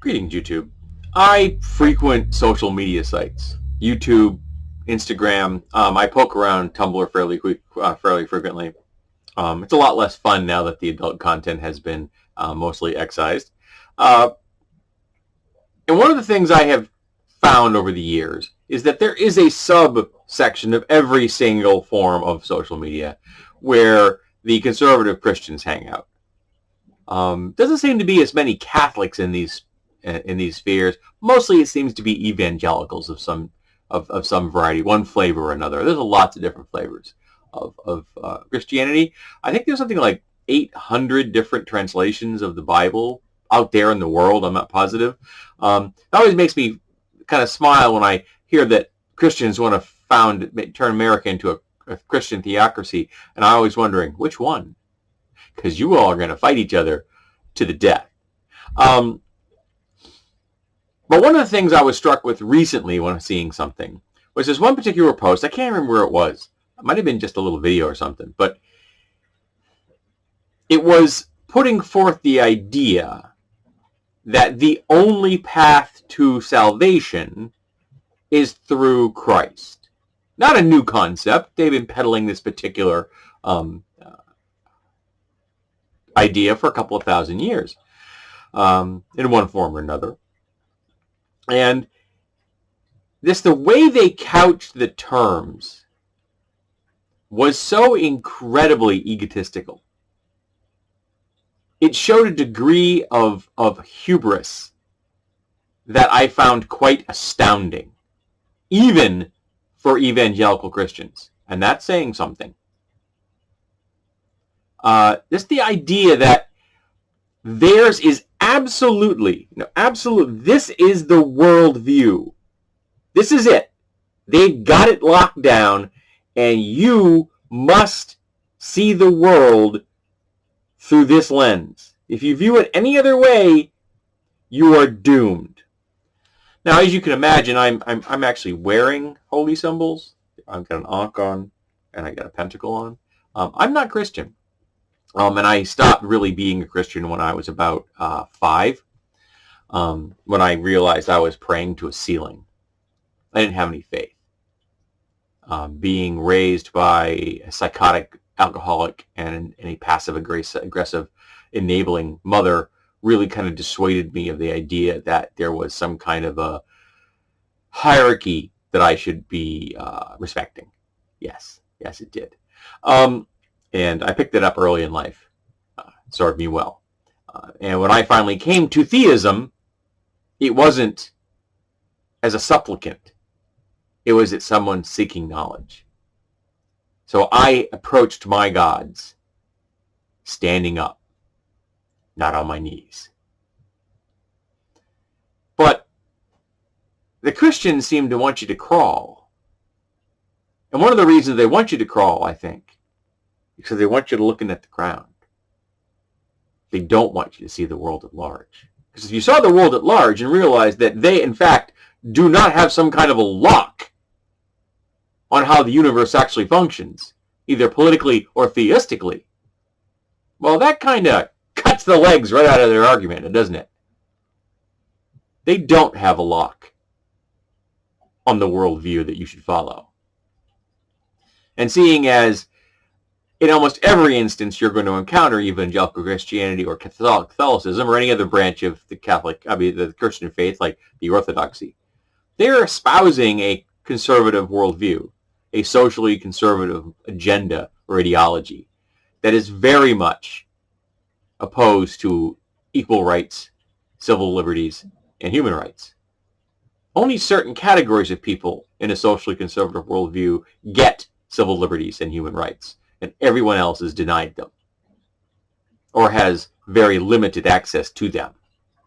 Greetings, YouTube. I frequent social media sites, YouTube, Instagram. I poke around Tumblr fairly frequently. It's a lot less fun now that the adult content has been mostly excised. Uh, and one of the things I have found over the years is that there is a subsection of every single form of social media where the conservative Christians hang out. Doesn't seem to be as many Catholics in these spheres. Mostly, it seems to be evangelicals of some variety, one flavor or another. There's lots of different flavors of Christianity. I think there's something like 800 different translations of the Bible out there in the world. I'm not positive. It always makes me kind of smile when I hear that Christians want to turn America into a Christian theocracy, and I'm always wondering which one, because you all are going to fight each other to the death. But one of the things I was struck with recently when seeing something was this one particular post. I can't remember where it was. It might have been just a little video or something, but it was putting forth the idea that the only path to salvation is through Christ. Not a new concept. They've been peddling this particular idea for a couple of thousand years in one form or another. And the way they couched the terms was so incredibly egotistical. It showed a degree of hubris that I found quite astounding, even for evangelical Christians. And that's saying something. Just the idea that theirs is absolute, this is the worldview. This is it. They've got it locked down, and you must see the world through this lens. If you view it any other way, you are doomed. Now, as you can imagine, I'm actually wearing holy symbols. I've got an ankh on, and I got a pentacle on. I'm not Christian. And I stopped really being a Christian when I was about 5, when I realized I was praying to a ceiling. I didn't have any faith. Being raised by a psychotic alcoholic and a passive-aggressive enabling mother really kind of dissuaded me of the idea that there was some kind of a hierarchy that I should be respecting. Yes, it did. And I picked it up early in life. Served me well. And when I finally came to theism, it wasn't as a supplicant. It was as someone seeking knowledge. So I approached my gods standing up, not on my knees. But the Christians seem to want you to crawl. And one of the reasons they want you to crawl, I think, because they want you to looking at the ground. They don't want you to see the world at large. Because if you saw the world at large and realized that they, in fact, do not have some kind of a lock on how the universe actually functions, either politically or theistically, well, that kind of cuts the legs right out of their argument, doesn't it? They don't have a lock on the worldview that you should follow. And seeing as in almost every instance you're going to encounter evangelical Christianity or Catholicism or any other branch of the Christian faith, like the Orthodoxy, they're espousing a conservative worldview, a socially conservative agenda or ideology that is very much opposed to equal rights, civil liberties, and human rights. Only certain categories of people in a socially conservative worldview get civil liberties and human rights, and everyone else is denied them or has very limited access to them.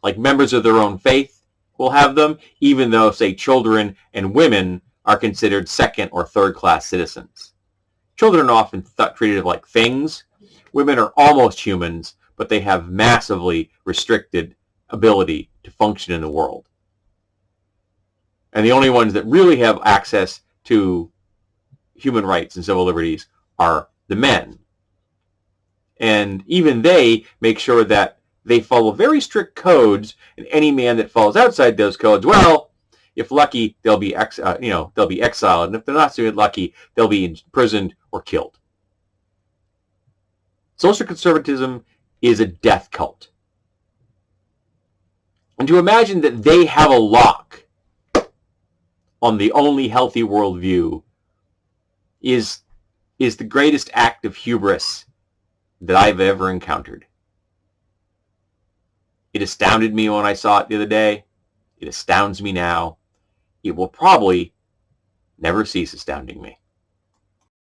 Like members of their own faith will have them, even though, say, children and women are considered second or third class citizens. Children are often treated like things. Women are almost humans, but they have massively restricted ability to function in the world. And the only ones that really have access to human rights and civil liberties are the men. And even they make sure that They follow very strict codes, and any man that falls outside those codes, well, if lucky, they'll be they'll be exiled, and if they're not so lucky, they'll be imprisoned or killed. Social conservatism is a death cult. And to imagine that they have a lock on the only healthy worldview is the greatest act of hubris that I've ever encountered. It astounded me when I saw it the other day. It astounds me now. It will probably never cease astounding me.